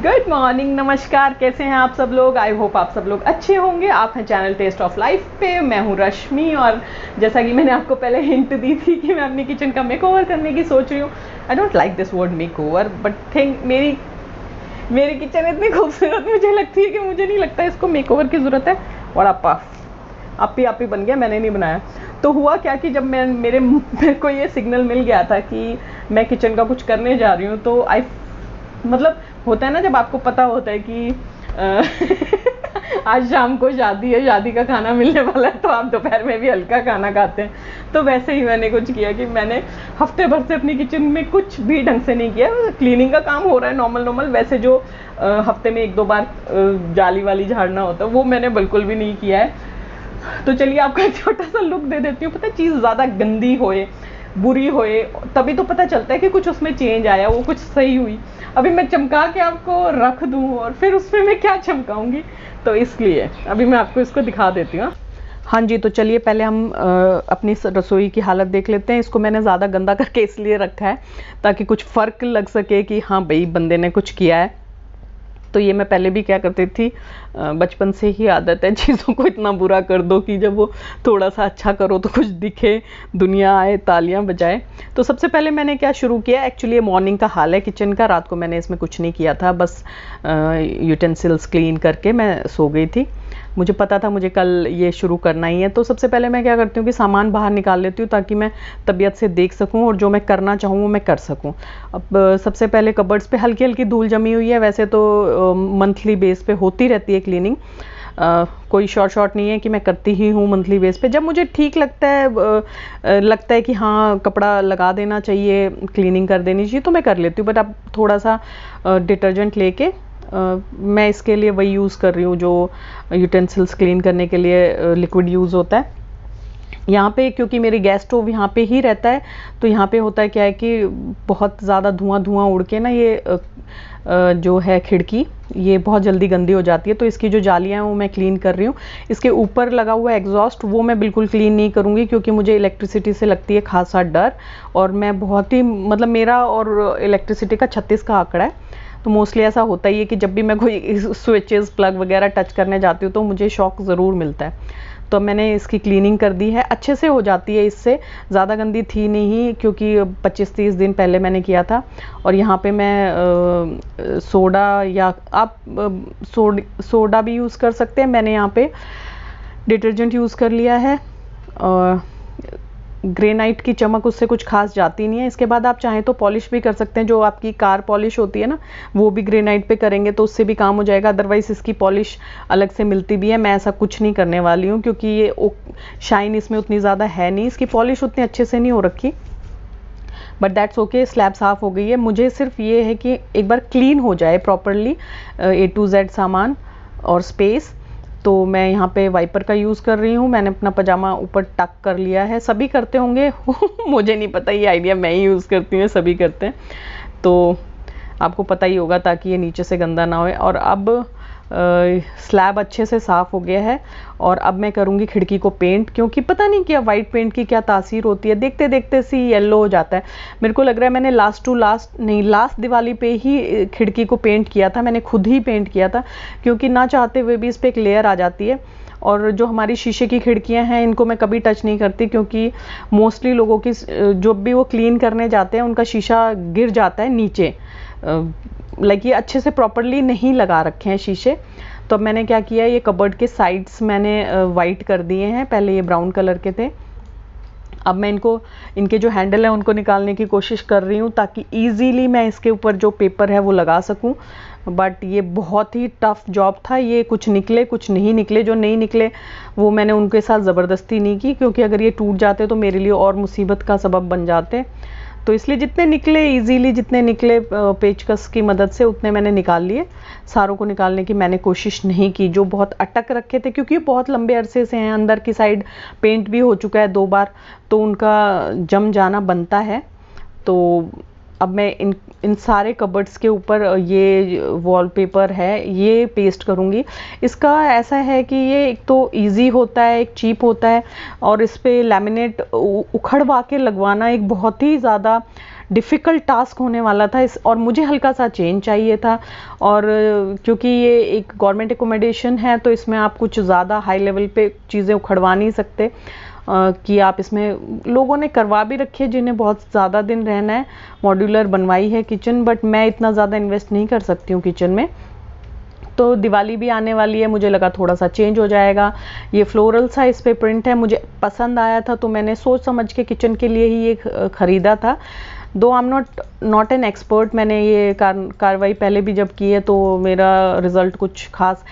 Good morning, नमस्कार। कैसे हैं आप सब लोग? आई होप आप सब लोग अच्छे होंगे। आप हैं चैनल टेस्ट ऑफ लाइफ पे। मैं हूं रश्मि और जैसा कि मैंने आपको पहले हिंट दी थी कि मैं अपनी किचन का मेकओवर करने की सोच रही हूँ। I don't like this word makeover, but think मेरी किचन इतनी खूबसूरत मुझे लगती है कि मुझे नहीं लगता इसको मेकओवर की ज़रूरत है। और आप ही बन गया, मैंने नहीं बनाया। तो हुआ क्या कि जब मेरे को ये सिग्नल मिल गया था कि मैं किचन का कुछ करने जा रही हूँ, तो मतलब होता है ना, जब आपको पता होता है कि आज शाम को शादी है, शादी का खाना मिलने वाला है, तो आप दोपहर में भी हल्का खाना खाते हैं। तो वैसे ही मैंने कुछ किया कि मैंने हफ्ते भर से अपनी किचन में कुछ भी ढंग से नहीं किया। क्लीनिंग का काम हो रहा है नॉर्मल, वैसे जो हफ्ते में 1-2 बार जाली वाली झाड़ना होता है वो मैंने बिल्कुल भी नहीं किया है। तो चलिए आपको एक छोटा सा लुक दे देती हूँ। पता है, चीज़ ज़्यादा गंदी होए, बुरी होए, तभी तो पता चलता है कि कुछ उसमें चेंज आया, वो कुछ सही हुई। अभी मैं चमका के आपको रख दूँ और फिर उसमें मैं क्या चमकाऊंगी, तो इसलिए अभी मैं आपको इसको दिखा देती हूँ। हाँ जी, तो चलिए पहले हम अपनी रसोई की हालत देख लेते हैं। इसको मैंने ज़्यादा गंदा करके इसलिए रखा है ताकि कुछ फ़र्क लग सके कि हाँ भाई, बंदे ने कुछ किया है। तो ये मैं पहले भी क्या करती थी, बचपन से ही आदत है चीज़ों को इतना बुरा कर दो कि जब वो थोड़ा सा अच्छा करो तो कुछ दिखे, दुनिया आए, तालियां बजाए। तो सबसे पहले मैंने क्या शुरू किया, एक्चुअली ये मॉर्निंग का हाल है किचन का। रात को मैंने इसमें कुछ नहीं किया था, बस यूटेंसिल्स क्लीन करके मैं सो गई थी। मुझे पता था मुझे कल ये शुरू करना ही है। तो सबसे पहले मैं क्या करती हूँ कि सामान बाहर निकाल लेती हूँ ताकि मैं तबीयत से देख सकूँ और जो मैं करना चाहूँ वो मैं कर सकूँ। अब सबसे पहले कबर्ड्स पे हल्की हल्की धूल जमी हुई है। वैसे तो मंथली बेस पे होती रहती है क्लीनिंग, कोई शॉर्ट नहीं है कि मैं करती ही हूँ मंथली बेस पे। जब मुझे ठीक लगता है कि हाँ कपड़ा लगा देना चाहिए, क्लीनिंग कर देनी चाहिए, तो मैं कर लेती हूँ। बट अब थोड़ा सा डिटर्जेंट लेके मैं इसके लिए वही यूज़ कर रही हूँ जो यूटेंसिल्स क्लीन करने के लिए लिक्विड यूज़ होता है। यहाँ पे क्योंकि मेरी गैस स्टोव यहाँ पे ही रहता है, तो यहाँ पे होता है क्या है कि बहुत ज़्यादा धुआं उड़ के ना ये जो है खिड़की, ये बहुत जल्दी गंदी हो जाती है। तो इसकी जो जालियाँ हैं वो मैं क्लीन कर रही हूँ। इसके ऊपर लगा हुआ एग्जॉस्ट वो मैं बिल्कुल क्लीन नहीं करूँगी क्योंकि मुझे इलेक्ट्रिसिटी से लगती है खासा डर। और मैं बहुत ही मतलब मेरा और इलेक्ट्रिसिटी का 36 का आंकड़ा है। तो मोस्टली ऐसा होता ही है कि जब भी मैं कोई स्विचेस प्लग वगैरह टच करने जाती हूँ तो मुझे शॉक ज़रूर मिलता है। तो मैंने इसकी क्लीनिंग कर दी है, अच्छे से हो जाती है इससे। ज़्यादा गंदी थी नहीं क्योंकि 25-30 दिन पहले मैंने किया था। और यहाँ पे मैं सोडा या आप सोडा भी यूज़ कर सकते हैं। मैंने यहाँ पे डिटर्जेंट यूज़ कर लिया है और ग्रेनाइट की चमक उससे कुछ खास जाती नहीं है। इसके बाद आप चाहें तो पॉलिश भी कर सकते हैं, जो आपकी कार पॉलिश होती है ना, वो भी ग्रेनाइट पे करेंगे तो उससे भी काम हो जाएगा। अदरवाइज इसकी पॉलिश अलग से मिलती भी है। मैं ऐसा कुछ नहीं करने वाली हूँ क्योंकि ये शाइन इसमें उतनी ज़्यादा है नहीं, इसकी पॉलिश उतनी अच्छे से नहीं हो रखी। बट दैट्स ओके, स्लैब साफ़ हो गई है। मुझे सिर्फ ये है कि एक बार क्लीन हो जाए प्रॉपरली A to Z सामान और स्पेस। तो मैं यहाँ पे वाइपर का यूज़ कर रही हूँ। मैंने अपना पजामा ऊपर टक कर लिया है, सभी करते होंगे मुझे नहीं पता, ये आइडिया मैं ही यूज़ करती हूँ, सभी करते हैं तो आपको पता ही होगा, ताकि ये नीचे से गंदा ना होए। और अब स्लैब अच्छे से साफ़ हो गया है और अब मैं करूँगी खिड़की को पेंट, क्योंकि पता नहीं क्या वाइट पेंट की क्या तासीर होती है, देखते देखते सी येलो हो जाता है। मेरे को लग रहा है मैंने लास्ट दिवाली पे ही खिड़की को पेंट किया था, मैंने खुद ही पेंट किया था, क्योंकि ना चाहते हुए भी इस पर एक लेयर आ जाती है। और जो हमारी शीशे की खिड़कियां हैं इनको मैं कभी टच नहीं करती, क्योंकि मोस्टली लोगों की जब भी वो क्लीन करने जाते हैं उनका शीशा गिर जाता है नीचे। लाइक ये अच्छे से प्रॉपरली नहीं लगा रखे हैं शीशे। तो अब मैंने क्या किया, ये कबर्ड के साइड्स मैंने वाइट कर दिए हैं, पहले ये ब्राउन कलर के थे। अब मैं इनके जो हैंडल हैं उनको निकालने की कोशिश कर रही हूँ ताकि ईजीली मैं इसके ऊपर जो पेपर है वो लगा सकूँ। बट ये बहुत ही टफ जॉब था। ये कुछ निकले कुछ नहीं निकले, जो नहीं निकले वो मैंने उनके साथ ज़बरदस्ती नहीं की, क्योंकि अगर ये टूट जाते तो मेरे लिए और मुसीबत का सबब बन जाते। तो इसलिए जितने निकले ईजीली, जितने निकले पेचकस की मदद से, उतने मैंने निकाल लिए। सारों को निकालने की मैंने कोशिश नहीं की जो बहुत अटक रखे थे, क्योंकि बहुत लंबे अरसे से हैं। अंदर की साइड पेंट भी हो चुका है 2 बार, तो उनका जम जाना बनता है। तो अब मैं इन सारे कबर्ड्स के ऊपर ये वॉलपेपर है ये पेस्ट करूँगी। इसका ऐसा है कि ये एक तो इजी होता है, एक चीप होता है, और इस पे लैमिनेट उखड़वा के लगवाना एक बहुत ही ज़्यादा डिफ़िकल्ट टास्क होने वाला था और मुझे हल्का सा चेंज चाहिए था। और क्योंकि ये एक गवर्नमेंट एकोमोडेशन है तो इसमें आप कुछ ज़्यादा हाई लेवल पे चीज़ें उखड़वा नहीं सकते कि आप इसमें, लोगों ने करवा भी रखी है जिन्हें बहुत ज़्यादा दिन रहना है, मॉड्यूलर बनवाई है किचन, बट मैं इतना ज़्यादा इन्वेस्ट नहीं कर सकती हूँ किचन में। तो दिवाली भी आने वाली है, मुझे लगा थोड़ा सा चेंज हो जाएगा। ये फ्लोरल सा इस पे प्रिंट है, मुझे पसंद आया था तो मैंने सोच समझ के किचन के लिए ही ये ख़रीदा था। दो I am not an expert, मैंने ये कार्रवाई पहले भी जब की है तो मेरा रिज़ल्ट कुछ खास,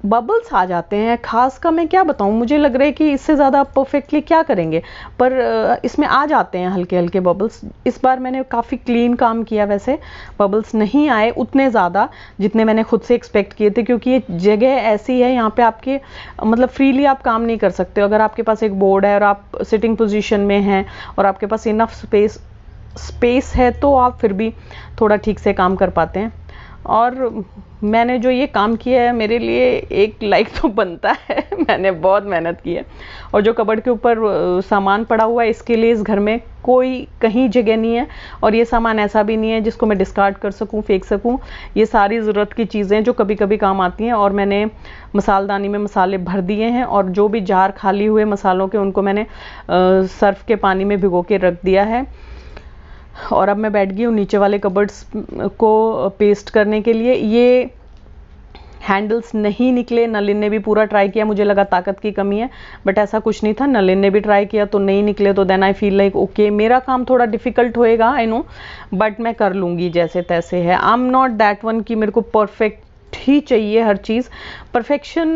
बबल्स आ जाते हैं, खास का मैं क्या बताऊं, मुझे लग रहा है कि इससे ज़्यादा परफेक्टली क्या करेंगे, पर इसमें आ जाते हैं हल्के हल्के बबल्स। इस बार मैंने काफ़ी क्लीन काम किया, वैसे बबल्स नहीं आए उतने ज़्यादा जितने मैंने खुद से एक्सपेक्ट किए थे, क्योंकि ये जगह ऐसी है यहाँ पे आपके मतलब फ्रीली आप काम नहीं कर सकते। अगर आपके पास एक बोर्ड है और आप सिटिंग पोजीशन में हैं और आपके पास इनफ स्पेस है तो आप फिर भी थोड़ा ठीक से काम कर पाते हैं। और मैंने जो ये काम किया है मेरे लिए एक लाइक तो बनता है, मैंने बहुत मेहनत की है। और जो कबर्ड के ऊपर सामान पड़ा हुआ है इसके लिए इस घर में कोई कहीं जगह नहीं है, और ये सामान ऐसा भी नहीं है जिसको मैं डिस्कार्ड कर सकूं, फेंक सकूं। ये सारी ज़रूरत की चीज़ें जो कभी कभी काम आती हैं, और मैंने मसालदानी में मसाले भर दिए हैं, और जो भी जार खाली हुए मसालों के उनको मैंने सर्फ के पानी में भिगो के रख दिया है। और अब मैं बैठ गई हूँ नीचे वाले कबर्ड्स को पेस्ट करने के लिए। ये हैंडल्स नहीं निकले, नलिन ने भी पूरा ट्राई किया, मुझे लगा ताकत की कमी है बट ऐसा कुछ नहीं था, नलिन ने भी ट्राई किया तो नहीं निकले। तो then I feel like okay, मेरा काम थोड़ा डिफिकल्ट होएगा आई नो, बट मैं कर लूँगी जैसे तैसे है। I am not that one कि मेरे को परफेक्ट ही चाहिए हर चीज़। परफेक्शन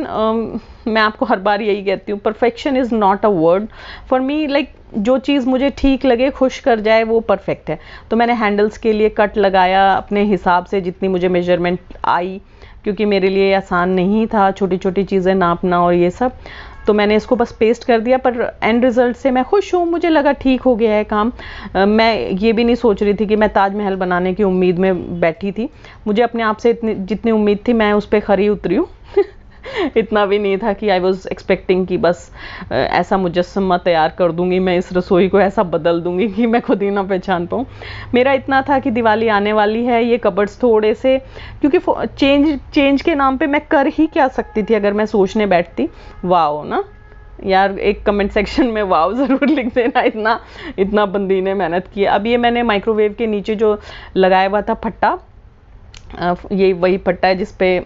मैं आपको हर बार यही कहती हूँ, perfection is not a word for me. Like जो चीज़ मुझे ठीक लगे, खुश कर जाए, वो परफेक्ट है। तो मैंने हैंडल्स के लिए कट लगाया अपने हिसाब से जितनी मुझे मेजरमेंट आई, क्योंकि मेरे लिए आसान नहीं था छोटी छोटी चीज़ें नापना और ये सब। तो मैंने इसको बस पेस्ट कर दिया, पर एंड रिज़ल्ट से मैं खुश हूँ, मुझे लगा ठीक हो गया है काम। मैं ये भी नहीं सोच रही थी कि मैं ताजमहल बनाने की उम्मीद में बैठी थी, मुझे अपने आप से जितनी उम्मीद थी मैं उस पर खरी उतरी हूँ। इतना भी नहीं था कि आई वॉज एक्सपेक्टिंग कि बस ऐसा मुजस्समा तैयार कर दूंगी मैं, इस रसोई को ऐसा बदल दूंगी कि मैं खुद ही ना पहचान पाऊँ। मेरा इतना था कि दिवाली आने वाली है, ये कबर्ड्स थोड़े से, क्योंकि चेंज के नाम पे मैं कर ही क्या सकती थी अगर मैं सोचने बैठती। वाओ ना यार, एक कमेंट सेक्शन में वाओ ज़रूर लिख देना, इतना बंदी ने मेहनत की है। अब ये मैंने माइक्रोवेव के नीचे जो लगाया हुआ था फट्टा, ये वही फट्टा है जिसपे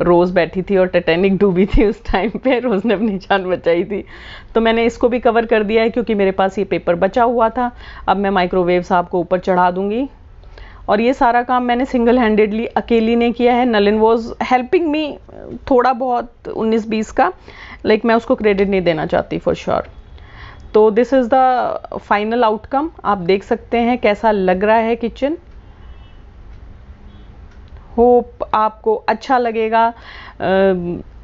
रोज़ बैठी थी और टाइटैनिक डूबी थी उस टाइम पे, रोज़ ने अपनी जान बचाई थी। तो मैंने इसको भी कवर कर दिया है क्योंकि मेरे पास ये पेपर बचा हुआ था। अब मैं माइक्रोवेव साहब को ऊपर चढ़ा दूंगी, और ये सारा काम मैंने सिंगल हैंडेडली अकेली ने किया है। नलिन वॉज हेल्पिंग मी थोड़ा बहुत 19-20 का, लाइक मैं उसको क्रेडिट नहीं देना चाहती फॉर श्योर। तो this is the final outcome, आप देख सकते हैं कैसा लग रहा है किचन। होप आपको अच्छा लगेगा।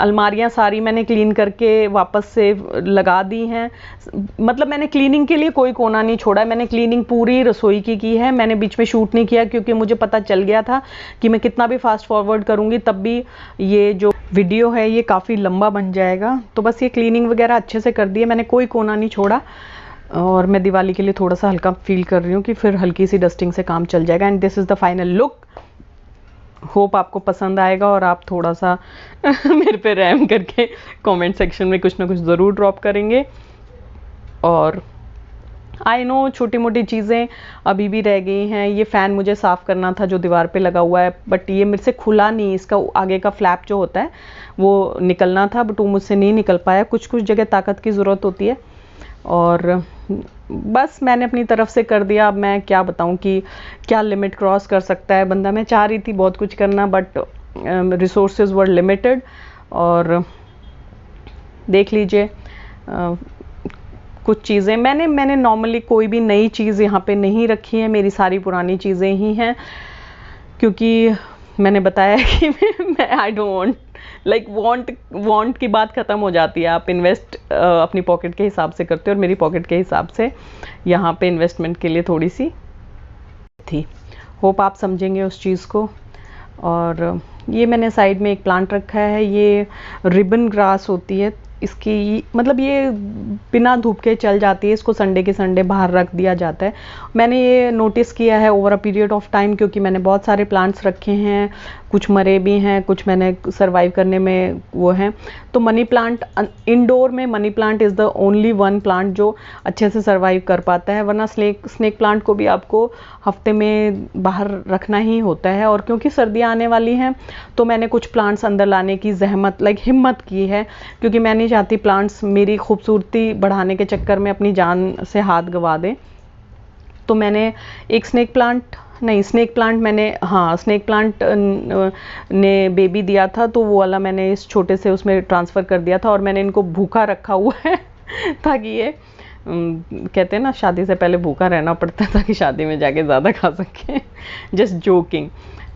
अलमारियाँ सारी मैंने क्लीन करके वापस से लगा दी हैं, मतलब मैंने क्लीनिंग के लिए कोई कोना नहीं छोड़ा, मैंने क्लीनिंग पूरी रसोई की है। मैंने बीच में शूट नहीं किया क्योंकि मुझे पता चल गया था कि मैं कितना भी फास्ट फॉरवर्ड करूँगी तब भी ये जो वीडियो है ये काफ़ी लंबा बन जाएगा। तो बस ये क्लीनिंग वगैरह अच्छे से कर दी है मैंने, कोई कोना नहीं छोड़ा। और मैं दिवाली के लिए थोड़ा सा हल्का फील कर रही हूँ कि फिर हल्की सी डस्टिंग से काम चल जाएगा। And this is the final look. Hope आपको पसंद आएगा और आप थोड़ा सा मेरे पे रहम करके कमेंट सेक्शन में कुछ ना कुछ ज़रूर ड्रॉप करेंगे। और आई नो छोटी मोटी चीज़ें अभी भी रह गई हैं। ये फ़ैन मुझे साफ़ करना था जो दीवार पे लगा हुआ है, बट ये मेरे से खुला नहीं, इसका आगे का फ्लैप जो होता है वो निकलना था, बट वो मुझसे नहीं निकल पाया। कुछ जगह ताकत की ज़रूरत होती है, और बस मैंने अपनी तरफ से कर दिया। अब मैं क्या बताऊं कि क्या लिमिट क्रॉस कर सकता है बंदा। मैं चाह रही थी बहुत कुछ करना, बट रिसोर्सेज वर लिमिटेड। और देख लीजिए कुछ चीज़ें मैंने नॉर्मली कोई भी नई चीज़ यहाँ पे नहीं रखी है, मेरी सारी पुरानी चीज़ें ही हैं, क्योंकि मैंने बताया कि मैं आई डोंट वांट की बात ख़त्म हो जाती है। आप इन्वेस्ट अपनी पॉकेट के हिसाब से करते हो, और मेरी पॉकेट के हिसाब से यहाँ पे इन्वेस्टमेंट के लिए थोड़ी सी थी। होप आप समझेंगे उस चीज़ को। और ये मैंने साइड में एक प्लांट रखा है, ये रिबन ग्रास होती है इसकी, मतलब ये बिना धूप के चल जाती है, इसको संडे के संडे बाहर रख दिया जाता है। मैंने ये नोटिस किया है over a period of time, क्योंकि मैंने बहुत सारे प्लांट्स रखे हैं, कुछ मरे भी हैं, कुछ मैंने सर्वाइव करने में वो हैं। तो मनी प्लांट, इंडोर में money plant is the only one plant जो अच्छे से सर्वाइव कर पाता है, वरना स्नेक प्लांट को भी आपको हफ्ते में बाहर रखना ही होता है। और क्योंकि सर्दियाँ आने वाली हैं तो मैंने कुछ प्लांट्स अंदर लाने की हिम्मत की है, क्योंकि मैं नहीं चाहती प्लांट्स मेरी खूबसूरती बढ़ाने के चक्कर में अपनी जान से हाथ गंवा दें। तो मैंने एक स्नेक प्लांट ने बेबी दिया था, तो वो वाला मैंने इस छोटे से उसमें ट्रांसफ़र कर दिया था, और मैंने इनको भूखा रखा हुआ है ताकि ये कहते हैं ना शादी से पहले भूखा रहना पड़ता है ताकि शादी में जाके ज़्यादा खा सकें। Just joking.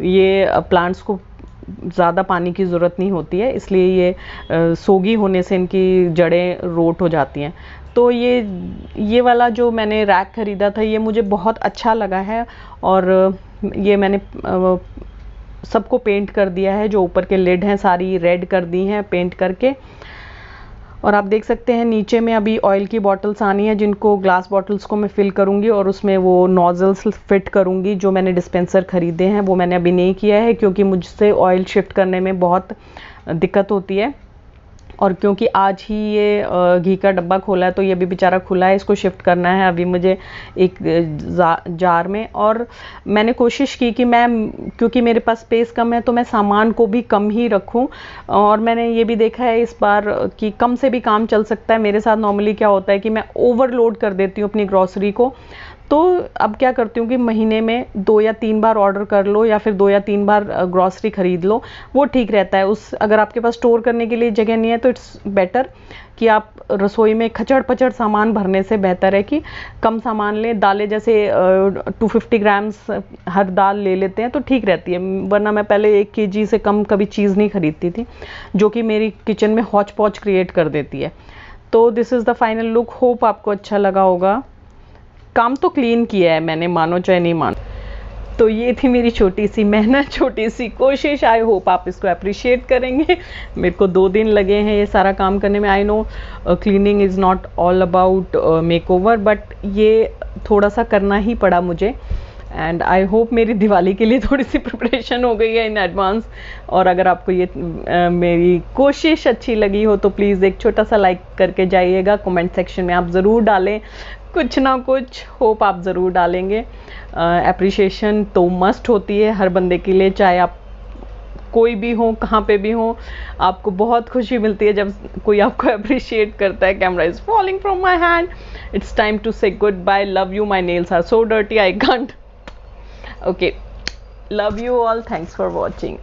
ये प्लांट्स को ज़्यादा पानी की ज़रूरत नहीं होती है, इसलिए ये सोगी होने से इनकी जड़ें रोट हो जाती हैं। तो ये वाला जो मैंने रैक ख़रीदा था ये मुझे बहुत अच्छा लगा है, और ये मैंने सबको पेंट कर दिया है। जो ऊपर के लिड हैं सारी रेड कर दी हैं पेंट करके। और आप देख सकते हैं नीचे में अभी ऑयल की बॉटल्स आनी है, जिनको ग्लास बॉटल्स को मैं फिल करूंगी और उसमें वो नोजल्स फिट करूंगी। जो मैंने डिस्पेंसर ख़रीदे हैं वो मैंने अभी नहीं किया है, क्योंकि मुझसे ऑयल शिफ्ट करने में बहुत दिक्कत होती है। और क्योंकि आज ही ये घी का डब्बा खोला है तो ये भी बेचारा खुला है, इसको शिफ्ट करना है अभी मुझे एक जार में। और मैंने कोशिश की कि क्योंकि मेरे पास स्पेस कम है तो मैं सामान को भी कम ही रखूं। और मैंने ये भी देखा है इस बार कि कम से भी काम चल सकता है। मेरे साथ नॉर्मली क्या होता है कि मैं ओवरलोड कर देती हूँ अपनी ग्रॉसरी को। तो अब क्या करती हूँ कि महीने में 2 या 3 बार ऑर्डर कर लो, या फिर 2 या 3 बार ग्रॉसरी खरीद लो, वो ठीक रहता है। अगर आपके पास स्टोर करने के लिए जगह नहीं है तो इट्स बेटर कि आप रसोई में खचड़ पचड़ सामान भरने से बेहतर है कि कम सामान लें। दालें जैसे 250 ग्राम्स हर दाल ले लेते हैं तो ठीक रहती है, वरना मैं पहले 1 kg से कम कभी चीज़ नहीं खरीदती थी, जो कि मेरी किचन में हौच पौच क्रिएट कर देती है। तो this is the final look. Hope आपको अच्छा लगा होगा। काम तो क्लीन किया है मैंने, मानो चाहे नहीं मानो। तो ये थी मेरी छोटी सी मेहनत, छोटी सी कोशिश। आई होप आप इसको अप्रिशिएट करेंगे। मेरे को 2 दिन लगे हैं ये सारा काम करने में। I know cleaning is not all about makeover, but ये थोड़ा सा करना ही पड़ा मुझे। एंड आई होप मेरी दिवाली के लिए थोड़ी सी प्रिपरेशन हो गई है इन एडवांस। और अगर आपको ये मेरी कोशिश अच्छी लगी हो तो प्लीज़ एक छोटा सा लाइक करके जाइएगा। कमेंट सेक्शन में आप ज़रूर डालें कुछ ना कुछ, होप आप ज़रूर डालेंगे। एप्रिशिएशन तो मस्ट होती है हर बंदे के लिए, चाहे आप कोई भी हो, कहाँ पे भी हो। आपको बहुत खुशी मिलती है जब कोई आपको अप्रिशिएट करता है। Camera is falling from my hand. It's time to say good bye. Love you. My nails are so dirty, I can't. Okay, love you all. Thanks for watching.